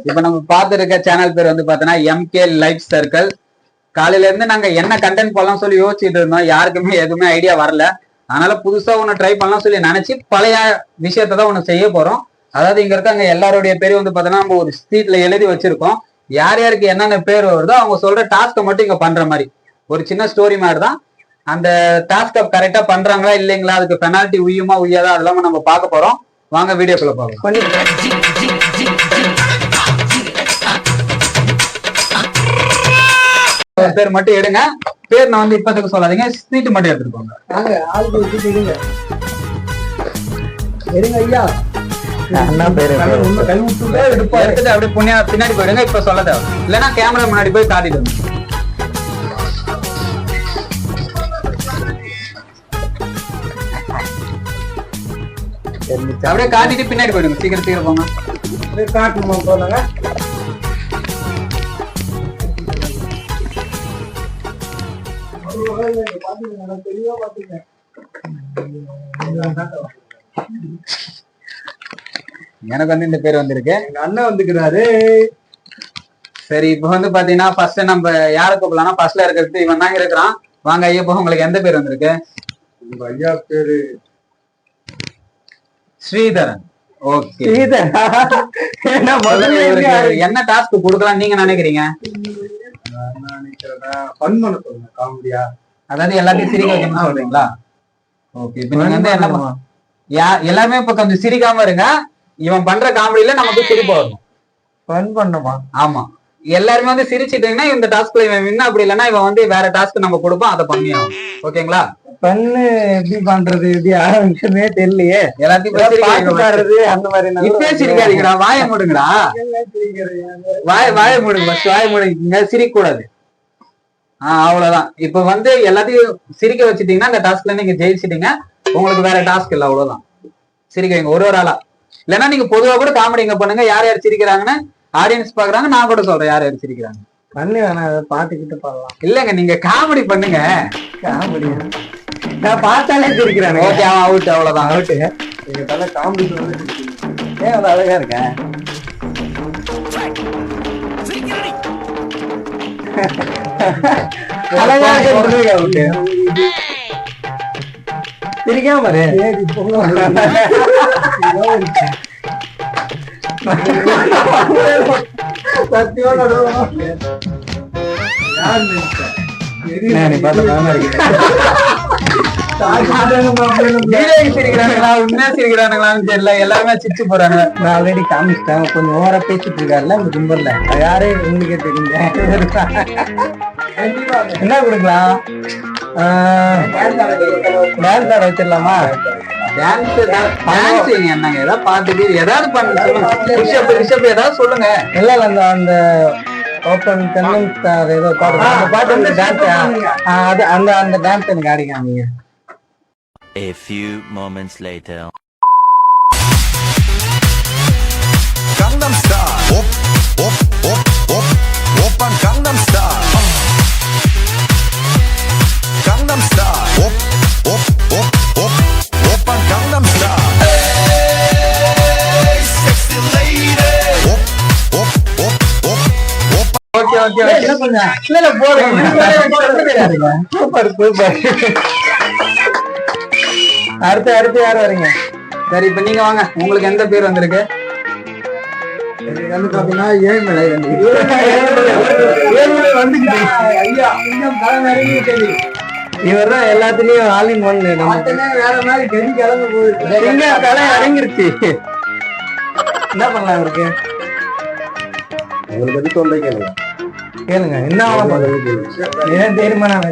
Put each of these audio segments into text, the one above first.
இப்ப நம்ம பாத்துருக்க சேனல் பேர் வந்து பாத்தீங்கன்னா எம்கே லைஃப் சர்க்கிள். காலையில இருந்து நாங்க என்ன கண்டென்ட் போடலாம் சொல்லி யோசிச்சுட்டு இருந்தோம். யாருக்குமே எதுவுமே ஐடியா வரல. அதனால புதுசா ஒண்ணு ட்ரை பண்ணலாம் சொல்லி நினைச்சு பழைய விஷயத்தான் ஒண்ணு செய்ய போறோம். அதாவது இங்க இருக்காங்க எல்லாருடைய பேரும் வந்து பாத்தீங்கன்னா நம்ம ஒரு ஸ்ட்ரீட்ல எழுதி வச்சிருக்கோம். யார் யாருக்கு என்னென்ன பேர் வருதோ அவங்க சொல்ற டாஸ்க்கை மட்டும் இங்க பண்ற மாதிரி ஒரு சின்ன ஸ்டோரி மாதிரி தான். அந்த டாஸ்க கரெக்டா பண்றாங்களா இல்லைங்களா, அதுக்கு பெனால்டி உய்யுமா உய்யாதா அதெல்லாம் நம்ம பார்க்க போறோம். வாங்க வீடியோக்குள்ள பார்க்கலாம். பேர் மட்டும் எடுங்க. பேர் நான் வந்து இப்பத்துக்கு சொல்லாதீங்க, சீட்டு மட்டும் எடுத்துக்கோங்க. எடுங்க ஐயா. எடுத்துட்டு அப்படியே பின்னாடி போயிடுங்க. இப்ப சொல்ல தேவை இல்லைன்னா கேமரா முன்னாடி போய் காட்டிட்டு வந்து அப்படியே காட்டிட்டு பின்னாடி போயிடுங்க. சீக்கிரம் சீக்கிரம் போங்க. காட்டணுமா போனாங்க. எனக்கு வந்து இந்த பேர் வந்திருக்கு. எங்க அண்ணன் வந்துக்கிறாரு. சரி, இப்ப வந்து பாத்தீங்கன்னா ஃபர்ஸ்ட் நம்ம யாரை கூப்பிடலாம்னா ஃபர்ஸ்ட்ல இருக்கிறது இவன் தான் இருக்கிறான். வாங்க ஐயா, இப்போ உங்களுக்கு எந்த பேர் வந்திருக்கு? உங்க ஐயா பேரு ஸ்ரீதரன். ஓகே, என்ன டாஸ்க் கொடுக்கலாம் நீங்க நினைக்கிறீங்க? காமெடியா, அதாவது எல்லாத்தையும் சிரிக்க வைக்கணும்னு சொல்றீங்களா? ஓகே, இப்ப நீங்க வந்து என்ன எல்லாமே இப்ப கொஞ்சம் சிரிக்காம இருங்க. இவன் பண்ற காமெடியில நமக்கு சிரிப்பு வரணும். ஃபன் பண்ணுமா? ஆமா, எல்லாருமே வந்து சிரிச்சிட்டீங்கன்னா இந்த டாஸ்க்ல இவன் வின், அப்படி இல்லைன்னா இவன் வந்து வேற டாஸ்க் நம்ம கொடுப்போம், அதை பண்ணி ஆகும். ஓகேங்களா? பண்ணு எப்படி பண்றது, எப்படி ஆரம்பிச்சதுன்னே தெரியலையே. எல்லாத்தையும் அந்த மாதிரி இப்பயே சிரிக்காதீங்கடா, வாய மூடுங்கடா. வாய மூடுங்க, வாய மூடுங்க, சிரிக்க கூடாது. அவ்வளவுதான். இப்ப வந்து எல்லாத்தையும் சிரிக்க வச்சுட்டீங்கன்னா இந்த டாஸ்க்ல நீங்க ஜெயிச்சிட்டீங்க. உங்களுக்கு வேற டாஸ்க் இல்ல, அவ்வளவுதான். சிரிக்க வைங்க ஒரு ஆளா. இல்லைன்னா நீங்க பொதுவா கூட காமெடி இங்க பண்ணுங்க. யார் யார் சிரிக்கிறாங்கன்னு ஆடியன்ஸ் பாக்குறாங்க. நான் கூட சொல்றேன் யார் யார் சிரிக்கிறாங்க. பண்ணு வேணா, அதை பாத்துக்கிட்டு பண்ணலாம். இல்லங்க, நீங்க காமெடி பண்ணுங்க. காமெடி நான் பார்த்தாலே சிரிக்கிறானு. ஓகே, அவன் அவுட். அவ்வளவுதான், அவுட்டு. நீங்க தலை காமெடி ஏன் அது அழகா இருக்கேன். அழகா இருக்கு. சிரிக்காம பாரு. சிரிக்கிறானுங்களான்னு தெரியல, எல்லாருமே சிரிச்சு போறாங்க. நான் ஆல்ரெடி காமிச்சிட்டேன். கொஞ்சம் ஓவரா பேசிட்டு இருக்காருல்ல இந்த கும்பர்ல. யாரே உங்களுக்கே தெரியுங்க. என்ன கொடுக்கலாம்? டான்ஸ் ஆட வச்சிடலாமா? என்னங்க ஏதாவது பாத்துட்டு ஏதாவது பண்ணுங்க. ஏதாவது சொல்லுங்க. இல்ல இல்ல, அந்த ஓப்பன் கண்ணன் ஸ்டார் ஏதோ பாட்டு, அந்த பாட்டு வந்து டான்ஸ். அது அந்த டான்ஸ் எனக்கு ஆடிக்காமீங்க. A few moments later. Gangnam Style. Op op op op. Open Gangnam Style. Gangnam Style. Op op op op. Open Gangnam Style. Hey, sexy lady. Op op op op. Okay okay okay. இல்ல போடுங்க. Super super. அடுத்து யார் வரீங்க? சரி, இப்ப நீங்க வாங்க. உங்களுக்கு எந்த பேர் வந்திருக்கு? வந்து பாத்தீங்கன்னா ஏழ்மலை இவர் தான் எல்லாத்துலயும் ஆல் இன் ஒன். வேற மாதிரி கெடி கிளம்பு போயிருக்கு. தலை இறங்கிருச்சு. என்ன பண்ணலாம் இவருக்கு? உங்களை பத்தி சொல்ல கேளுங்க. கேளுங்க என்ன ஏன் தீர்மானம்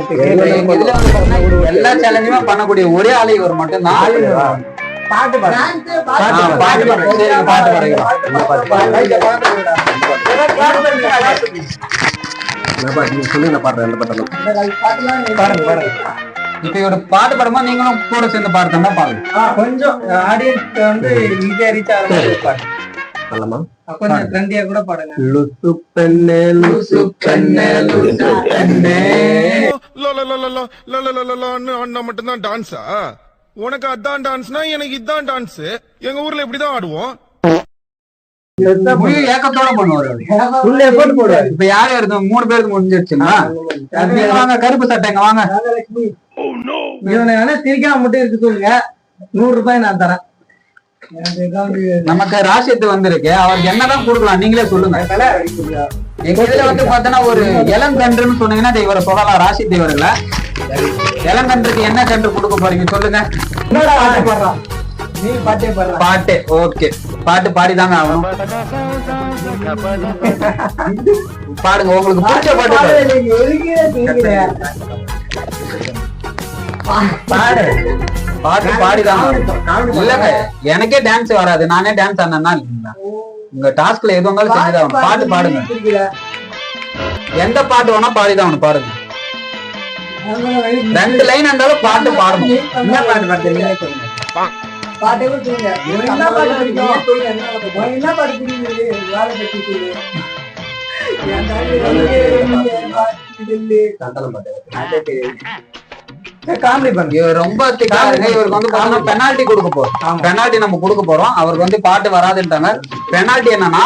எல்லா சேலஞ்சுமே பண்ணக்கூடிய ஒரே ஆளை ஒரு மட்டும் தான். பாட்டு இப்ப ஒரு பாட்டு பாடுமா நீங்களும் கூட சேர்ந்து பாடுறதா பாருங்க. கொஞ்சம் ஆடியன்ஸ் வந்து ஈஸியா ரீச் ஆகிற பாட்டு கொஞ்சம் ட்ரெண்டியா கூட பாடுங்க. லுசு பெண்ணே லுசு பெண்ணே லுசு பெண்ணே. அண்ணா மட்டும்தான் டான்ஸா? உனக்கு அதான் டான்ஸ்னா எனக்கு இதான் டான்ஸ். எங்க ஊர்ல இப்படிதான் ஆடுவோம். முழு ஏக்கத்தோட பண்ணுவாரு அவரு. full effort போடுவாரு. இப்ப யார் யாரு 3 பேருக்கு முடிஞ்சிருச்சுங்களா? நீங்க வாங்க, கருப்பு சட்டைங்க வாங்க. இவனை வேணா சிரிக்காம மட்டும் இருக்கு சொல்லுங்க, 100 ரூபாய் நான் தரேன். நமக்கு ராசியத்து வந்திருக்கு, அவருக்கு என்னதான் கொடுக்கலாம் நீங்களே சொல்லுங்க. எங்க இதுல வந்து பாத்தீங்கன்னா ஒரு இளங்கன்றுன்னு சொன்னீங்கன்னா இவரை சொல்லலாம், ராசி தேவர்களை. இளங்கன்றுக்கு என்ன கன்று கொடுக்க போறீங்க சொல்லுங்க. நீ பாட்டே பாடுற. பாட்டு ஓகே, பாட்டு பாடிதாங்க ஆகணும். பாடுங்க, உங்களுக்கு பிடிச்ச பாட்டு பாடு. பாட்டு பாடிதாங்க. இல்லங்க, எனக்கே டான்ஸ் வராது, நானே டான்ஸ் ஆனா உங்க டாஸ்க்ல எது வந்தாலும் செஞ்சுதான். பாட்டு பாடுங்க, எந்த பாட்டு வேணா பாடிதான் ஒண்ணு பாடுங்க. 2 லைன் இருந்தாலும் பாட்டு பாடணும். என்ன பாட்டு பாடுறீங்க? பாட்டே சொல்லுங்க. என்ன பாட்டு பிடிக்கும்? என்ன பாட்டு பிடிக்குது? வேலை பத்தி சொல்லு. காமெடி பண்ணு. இவர் ரொம்ப திக்காருங்க. இவருக்கு வந்து பாத்தீங்கன்னா பெனால்டி கொடுக்க போறோம். பெனால்டி நம்ம கொடுக்க போறோம். அவருக்கு வந்து பாட்டு வராதுன்றாங்க. பெனால்டி என்னன்னா,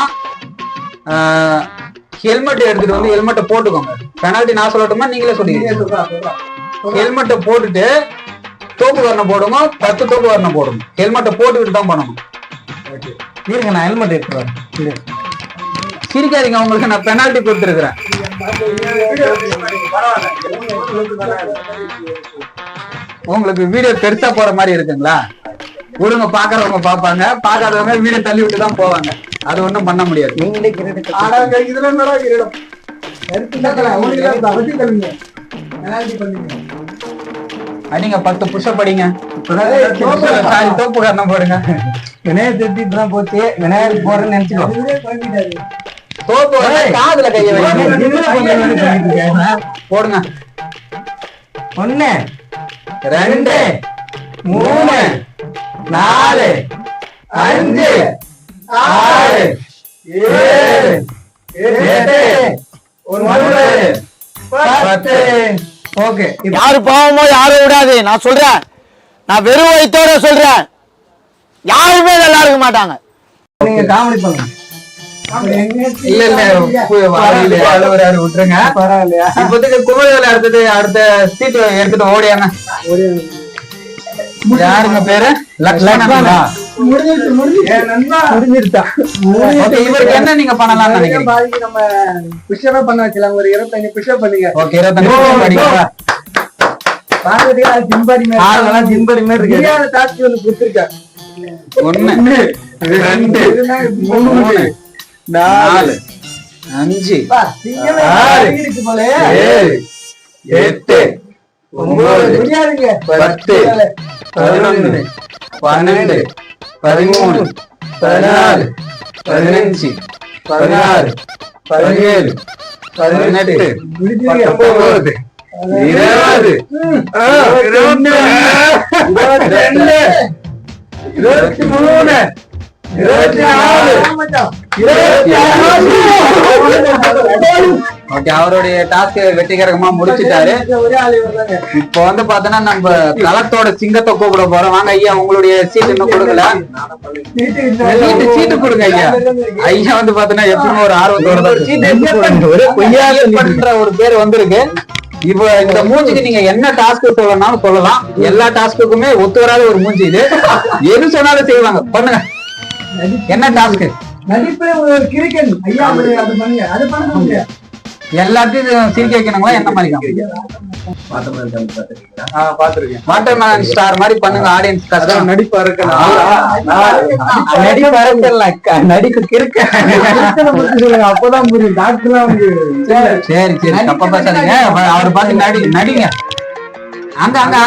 ஹெல்மெட் எடுத்துட்டு வந்து ஹெல்மெட்டை போட்டுக்கோங்க. பெனால்டி நான் சொல்லட்டுமா நீங்களே சொல்லிடுங்க. ஹெல்மெட்டை போட்டுட்டு தோப்பு வர்ணம் போடுங்க, 10 தோப்பு வர்ணம் போடுங்க. ஹெல்மெட்டை போட்டுக்கிட்டு தான் பண்ணணும். இருங்க, நான் ஹெல்மெட் எடுத்து வரேன். சிரிக்காதீங்க, உங்களுக்கு நான் பெனால்டி கொடுத்துருக்கிறேன். உங்களுக்கு வீடியோ பெருசா போற மாதிரி இருக்குங்களா? விடுங்க, பாக்குறவங்க பாப்பாங்க, பாக்காதவங்க வீடியோ தள்ளி விட்டு தான் போவாங்க. அது ஒண்ணும் பண்ண முடியாது. நீங்களே அடிங்க, 10 புஷப் படிங்க. தோப்பு கரணம் போடுங்க. விநாயகர் சதுர்த்தி தான் போச்சு, விநாயகர் போறேன்னு நினைச்சுக்கோ. தோப்பு காதுல கைய போடுங்க. 1 2 3 4 5 6 7 8 9 10. ஓகே, யாரு பாவமோ யாரும் விடாது. நான் சொல்றேன், நான் வெறும் வயிற்றோட சொல்றேன், யாருமே நல்லா இருக்க மாட்டாங்க. நீங்க காமெடி பண்ணுங்க. இல்ல அழுவுறாரு, விட்டுருங்க. பரவாயில்லையா? இப்போதைக்கு குமரிவேல அடுத்த சீட் எடுத்துட்டு ஓடியாங்க. யாருங்க பேரு? லக்ஷ்மணா. முடிஞ்சிருச்சா? இவருக்கு என்ன நீங்க பண்ணலாம்னு நினைக்கிறீங்க? நம்ம புஷ்அப் பண்ண வச்சலாம். ஒரு 25 புஷ்அப் பண்ணுங்க. ஓகே, 25 படிங்க. பாக்கிறதுக்கு ஜிம்படி மாதிரி ஆளுங்களா, ஜிம்படி மாதிரி இருக்கு. சரியான டாஸ்க் ஒன்னு கொடுத்திருக்கேன். 1 2 3 4 5 6 7 8 9 10 11 12 13 14 15 16 17 18 19 20 21 22 அவருடைய டாஸ்க் வெற்றிகரமா முடிச்சிட்டாரு. இப்ப வந்து பாத்தீங்கன்னா நம்ம களத்தோட சிங்கத்தை கூப்பிட போறோம். வாங்க ஐயா, உங்களுடைய சீட் இன்னும் கொடுக்கல. சீட்டு கொடுங்க ஐயா. ஐயா வந்து பாத்தீங்கன்னா எப்பவுமே ஒரு ஆர்வத்தோட ஒரு பேர் வந்திருக்கு. இப்ப இந்த மூஞ்சிக்கு நீங்க என்ன டாஸ்க் சொல்லணும்னாலும் சொல்லலாம். எல்லா டாஸ்க்குமே ஒத்து வராத ஒரு மூஞ்சி இது. எது சொன்னாலும் செய்வாங்க. பண்ணுங்க, என்ன டாஸ்க்? நடிப்புல ஒரு கிரிக்கெட் ஐயா, அது பண்ணுங்க. அது பண்ண முடியாது. எல்லாத்தையும் சிரிக்க வைக்கணுங்களா? என்ன மாதிரி வாட்டர்மேலன் ஸ்டார் மாதிரி பண்ணுங்க. ஆடியன்ஸ் கஷ்டம் நடிப்பா இருக்கு. நடிக்க கிறுக்க அப்பதான் புரியும். டாக்டர்லாம் சரி சரி, தப்பா பேசாதீங்க. அவரை பார்த்து நடிங்க. அங்க அங்க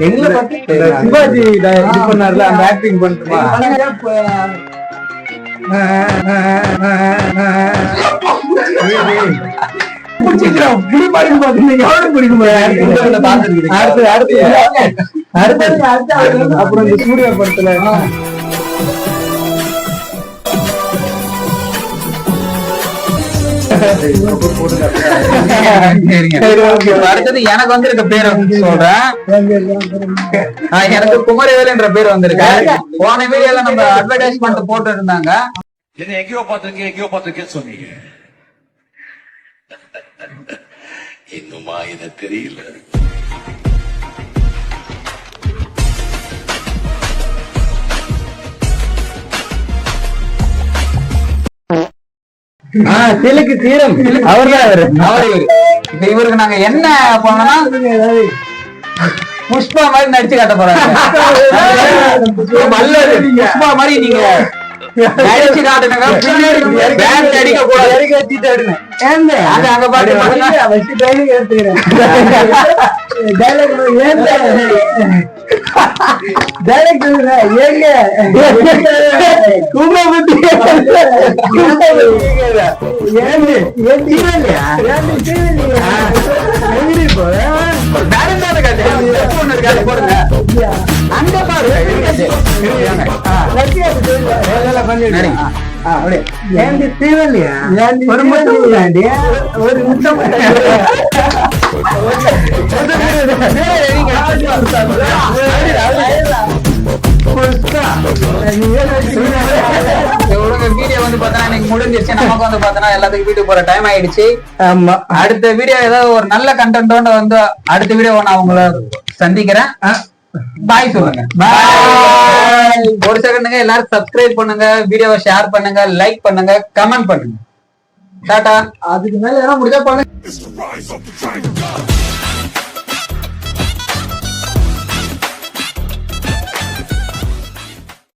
எங்களை பத்தி சிவாஜி இது பண்ணார்ல, அந்த ஆக்டிங் பண்ணுமா? அப்புறம் இந்த சூர்யா படத்துல சரிங்க. இப்ப அடுத்தது எனக்கு வந்திருக்க பேர் வந்து சொல்றேன். எனக்கு குமரவேலுன்ற பேர் வந்திருக்கு. போன வீடியோல நம்ம அட்வர்டைஸ்மெண்ட் போட்டு இருந்தாங்க. என்ன எங்கேயோ பார்த்திருக்கேன்னு சொன்னீங்க. இன்னுமா இது தெரியல. சிலுக்கு சீரம் அவர்தான் அவரு. இப்ப இவருக்கு நாங்க என்ன பண்ணோம்னா புஷ்பா மாதிரி நடிச்சு காட்ட போறாங்க. புஷ்பா மாதிரி நீங்க நடிச்சு காட்டுங்க. பின்னாடி பேண்ட் அடிக்க கூடாது. அது அங்க பாட்டு ஒரு முத்தம் வீடியோ வந்து பாத்தீங்கன்னா இன்னைக்கு முடிஞ்சிருச்சு. நமக்கு வந்து பாத்தீங்கன்னா எல்லாத்துக்கும் வீட்டுக்கு போற டைம் ஆயிடுச்சு. ஆமா, அடுத்த வீடியோ ஏதாவது ஒரு நல்ல கண்டென்ட்டோட வந்து அடுத்த வீடியோ நான் உங்களை சந்திக்கிறேன். பாய் சொல்லுங்க. பாய். ஒரு செகண்டுங்க. எல்லாரும் சப்ஸ்கிரைப் பண்ணுங்க, வீடியோவை ஷேர் பண்ணுங்க, லைக் பண்ணுங்க, கமெண்ட் பண்ணுங்க. டாடா. அதுக்கு மேல முடிஞ்சா பண்ணு. It's the rise of the dragon.